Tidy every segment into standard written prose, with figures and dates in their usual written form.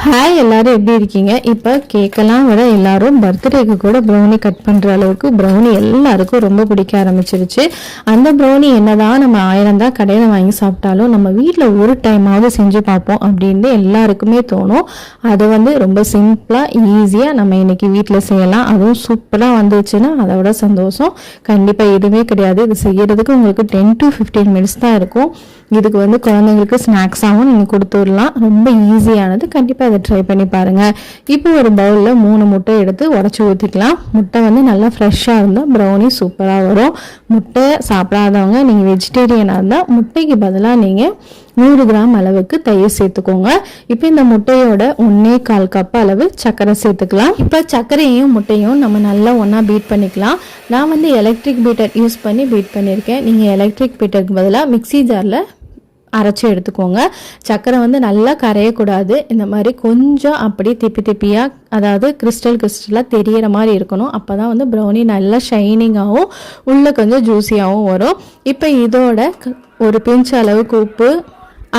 Hi எல்லாரும் எப்படி இருக்கீங்க? இப்போ கேக்கெல்லாம் விட எல்லாரும் பர்த்டேக்கு கூட ப்ரௌனி கட் பண்ணுற அளவுக்கு ப்ரௌனி எல்லாருக்கும் ரொம்ப பிடிக்க ஆரம்பிச்சிருச்சு. அந்த ப்ரௌனி என்னதான் நம்ம 1000 தான் கடையில் வாங்கி சாப்பிட்டாலும் நம்ம வீட்டில் ஒரு டைமாவது செஞ்சு பார்ப்போம் அப்படின்னு எல்லாருக்குமே தோணும். அது ரொம்ப சிம்பிளாக ஈஸியாக நம்ம இன்னைக்கு வீட்டில் செய்யலாம். அதுவும் சூப்பராக வந்துச்சுன்னா அதோட சந்தோஷம் கண்டிப்பாக எதுவுமே கிடையாது. இது செய்யறதுக்கு உங்களுக்கு 10 to 15 மினிட்ஸ் தான் இருக்கும். இதுக்கு குழந்தைங்களுக்கு ஸ்நாக்ஸாகவும் நீங்கள் கொடுத்து விடலாம். ரொம்ப ஈஸியானது. கண்டிப்பாக அதை ட்ரை பண்ணி பாருங்கள். இப்போ ஒரு பவுலில் 3 முட்டை எடுத்து உடச்சி ஊற்றிக்கலாம். முட்டை நல்லா ஃப்ரெஷ்ஷாக இருந்தால் ப்ரௌனி சூப்பராக வரும். முட்டை சாப்பிடாதவங்க நீங்கள் வெஜிடேரியனாக இருந்தால் முட்டைக்கு பதிலாக நீங்கள் 100 கிராம் அளவுக்கு தயிர் சேர்த்துக்கோங்க. இப்போ இந்த முட்டையோட 1.25 கப் அளவு சர்க்கரை சேர்த்துக்கலாம். இப்போ சர்க்கரையும் முட்டையும் நம்ம நல்லா ஒன்றா பீட் பண்ணிக்கலாம். நான் எலக்ட்ரிக் பீட்டர் யூஸ் பண்ணி பீட் பண்ணியிருக்கேன். நீங்கள் எலக்ட்ரிக் பீட்டருக்கு பதிலாக மிக்ஸி ஜாரில் அரைச்சி எடுத்துக்கோங்க. சர்க்கரை நல்லா கரையக்கூடாது. இந்த மாதிரி கொஞ்சம் அப்படி திப்பியாக, அதாவது கிறிஸ்டலாக தெரியற மாதிரி இருக்கணும். அப்போ தான் ப்ரௌனி நல்லா ஷைனிங்காகவும் உள்ளே கொஞ்சம் ஜூஸியாகவும் வரும். இப்போ இதோட ஒரு பிஞ்ச் அளவுக்கு உப்பு,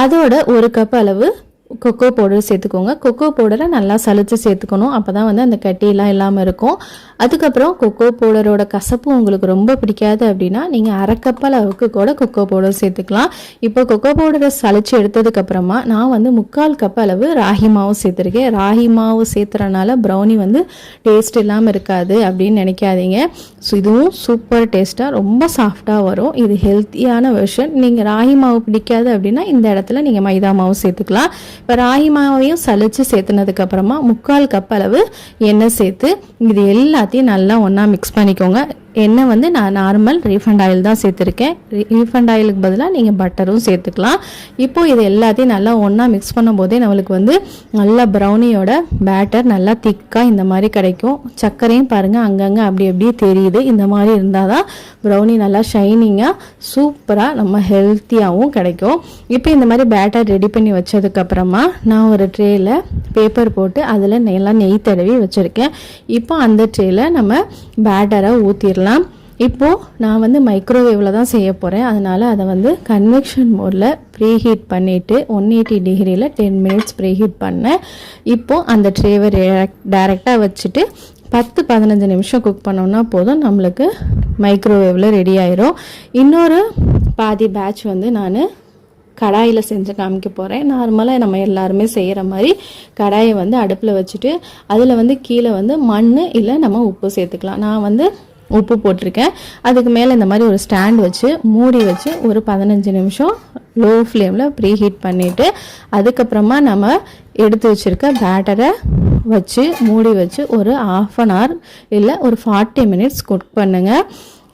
அதோட 1 கப் அளவு கொக்கோ பவுடர் சேர்த்துக்கோங்க. கொக்கோ பவுடரை நல்லா சலிச்சு சேர்த்துக்கணும். அப்போ தான் அந்த கட்டியெல்லாம் இல்லாமல் இருக்கும். அதுக்கப்புறம் கொக்கோ பவுடரோட கசப்பு உங்களுக்கு ரொம்ப பிடிக்காது அப்படின்னா நீங்கள் 1/2 கப் அளவுக்கு கூட கொக்கோ பவுடர் சேர்த்துக்கலாம். இப்போ கொக்கோ பவுடரை சலிச்சு எடுத்ததுக்கப்புறமா நான் 3/4 கப் அளவு ராகி மாவு சேர்த்துருக்கேன். ராகி மாவு சேர்த்துறனால ப்ரௌனி டேஸ்ட் இல்லாமல் இருக்காது அப்படின்னு நினைக்காதீங்க. ஸோ இதுவும் சூப்பர் டேஸ்ட்டாக ரொம்ப சாஃப்டாக வரும். இது ஹெல்த்தியான வெர்ஷன். நீங்கள் ராகி மாவு பிடிக்காது அப்படின்னா இந்த இடத்துல நீங்கள் மைதா மாவு சேர்த்துக்கலாம். இப்போ ராகி மாவையும் சலிச்சு சேர்த்துனதுக்கப்புறமா 3/4 கப் அளவு எண்ணெய் சேர்த்து இது எல்லாத்தையும் நல்லா ஒன்றா மிக்ஸ் பண்ணிக்கோங்க. எண்ணெய் நான் நார்மல் ரீஃபண்ட் ஆயில் தான் சேர்த்துருக்கேன். ரீஃபண்ட் ஆயிலுக்கு பதிலாக நீங்கள் பட்டரும் சேர்த்துக்கலாம். இப்போது இது எல்லாத்தையும் நல்லா ஒன்றா மிக்ஸ் பண்ணும் போதே நம்மளுக்கு நல்லா ப்ரௌனியோட பேட்டர் நல்லா திக்காக இந்த மாதிரி கிடைக்கும். சர்க்கரையும் பாருங்கள் அங்கங்கே அப்படி அப்படியே தெரியுது. இந்த மாதிரி இருந்தால் தான் ப்ரௌனி நல்லா ஷைனிங்காக சூப்பராக நம்ம ஹெல்த்தியாகவும் கிடைக்கும். இப்போ இந்த மாதிரி பேட்டர் ரெடி பண்ணி வச்சதுக்கப்புறமா நான் ஒரு ட்ரேயில் பேப்பர் போட்டு அதில் நல்லா நெய் தடவி வச்சுருக்கேன். இப்போ அந்த ட்ரேயில் நம்ம பேட்டரை ஊற்றிடலாம். இப்போது நான் மைக்ரோவேவில் தான் செய்ய போகிறேன். அதனால் அதை கன்வெக்ஷன் மோடில் ப்ரீஹீட் பண்ணிவிட்டு 180 டிகிரியில் 10 மினிட்ஸ் ப்ரீஹீட் பண்ணேன். இப்போது அந்த ட்ரேவை டைரெக்டாக வச்சுட்டு 10-15 நிமிஷம் குக் பண்ணோம்னா போதும், நம்மளுக்கு மைக்ரோவேவில் ரெடி ஆயிரும். இன்னொரு பாதி பேட்ச் நான் கடாயில் செஞ்சு காமிக்க போகிறேன். நார்மலாக நம்ம எல்லாருமே செய்கிற மாதிரி கடாயை அடுப்பில் வச்சுட்டு அதில் கீழே மண் இல்லை நம்ம உப்பு சேர்த்துக்கலாம். நான் உப்பு போட்டிருக்கேன். அதுக்கு மேலே இந்த மாதிரி ஒரு ஸ்டாண்ட் வச்சு மூடி வச்சு ஒரு 15 நிமிஷம் லோ ஃப்ளேமில் ப்ரீஹீட் பண்ணிவிட்டு அதுக்கப்புறமா நம்ம எடுத்து வச்சுருக்க பேட்டரை வச்சு மூடி வச்சு ஒரு 1/2 hour இல்லை ஒரு 40 மினிட்ஸ் குக் பண்ணுங்கள்.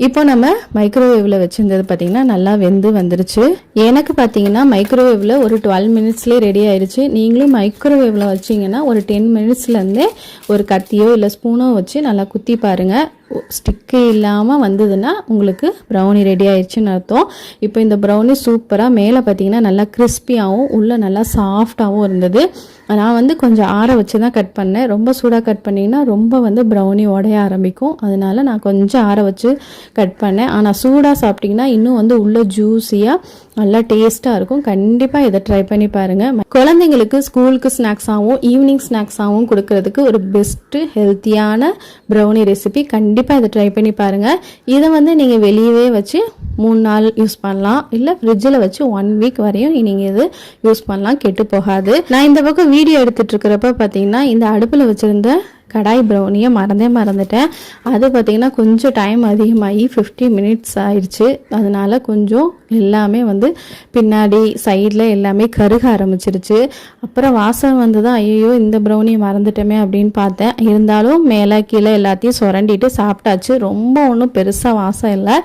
இப்போ நம்ம மைக்ரோவேவில் வச்சுருந்தது பார்த்திங்கன்னா நல்லா வெந்து வந்துருச்சு. எனக்கு பார்த்திங்கன்னா மைக்ரோவேவில் ஒரு 12 மினிட்ஸ்லேயே ரெடி ஆயிடுச்சு. நீங்களும் மைக்ரோவேவில் வச்சிங்கன்னா ஒரு 10 மினிட்ஸ்லேருந்தே ஒரு கத்தியோ இல்லை ஸ்பூனோ வச்சு நல்லா குத்தி பாருங்கள். ஸ்டிக்கு இல்லாமல் வந்ததுன்னா உங்களுக்கு ப்ரௌனி ரெடி ஆயிடுச்சுன்னு அர்த்தம். இப்போ இந்த ப்ரௌனி சூப்பராக மேலே பார்த்திங்கன்னா நல்லா கிறிஸ்பியாகவும் உள்ளே நல்லா சாஃப்டாகவும் இருந்தது. நான் கொஞ்சம் ஆற வச்சு தான் கட் பண்ணேன். ரொம்ப சூடாக கட் பண்ணிங்கன்னா ரொம்ப ப்ரௌனி உடைய ஆரம்பிக்கும். அதனால நான் கொஞ்சம் ஆற வச்சு கட் பண்ணேன். ஆனால் சூடாக சாப்பிட்டிங்கன்னா இன்னும் உள்ளே ஜூஸியாக நல்லா டேஸ்ட்டாக இருக்கும். கண்டிப்பாக இதை ட்ரை பண்ணி பாருங்கள். குழந்தைங்களுக்கு ஸ்கூலுக்கு ஸ்நாக்ஸாகவும் ஈவினிங் ஸ்நாக்ஸாகவும் கொடுக்கறதுக்கு ஒரு பெஸ்ட்டு ஹெல்த்தியான ப்ரௌனி ரெசிபி. கண்டிப்பாக இதை ட்ரை பண்ணி பாருங்கள். இதை நீங்கள் வெளியவே வச்சு 3 நாள் யூஸ் பண்ணலாம். இல்லை ஃப்ரிட்ஜில் வச்சு 1 வீக் வரையும் நீங்கள் இது யூஸ் பண்ணலாம், கெட்டு போகாது. நான் இந்த பக்கம் வீடியோ எடுத்துகிட்டு இருக்கிறப்ப பார்த்தீங்கன்னா இந்த அடுப்பில் வச்சுருந்த கடாய் ப்ரௌனியை மறந்துட்டேன். அது பார்த்திங்கன்னா கொஞ்சம் டைம் அதிகமாகி 50 மினிட்ஸ் ஆயிடுச்சு. அதனால் கொஞ்சம் எல்லாமே பின்னாடி சைடில் எல்லாமே கருக ஆரம்பிச்சிருச்சு. அப்புறம் வாசம் தான் ஐயோ இந்த ப்ரௌனியை மறந்துட்டோமே அப்படின்னு பார்த்தேன். இருந்தாலும் மேலே கீழே எல்லாத்தையும் சுரண்டிட்டு சாப்பிட்டாச்சு. ரொம்ப ஒன்றும் பெருசாக வாசம் இல்லை,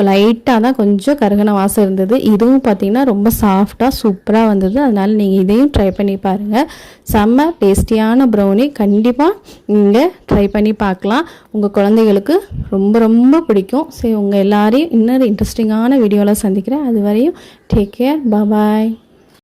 லைட்டாக தான் கொஞ்சம் கருகின வாசம் இருந்தது. இதுவும் பார்த்திங்கன்னா ரொம்ப சாஃப்டாக சூப்பராக வந்தது. அதனால் நீங்கள் இதையும் ட்ரை பண்ணி பாருங்கள். செம்ம டேஸ்டியான ப்ரௌனி. கண்டிப்பாக நீங்கள் ட்ரை பண்ணி பார்க்கலாம். உங்கள் குழந்தைகளுக்கு ரொம்ப ரொம்ப பிடிக்கும். சரி, உங்கள் எல்லாரையும் இன்னொரு இன்ட்ரெஸ்டிங்கான வீடியோவில் சந்திக்கிறேன். அது வரையும் டேக் கேர், பாய்.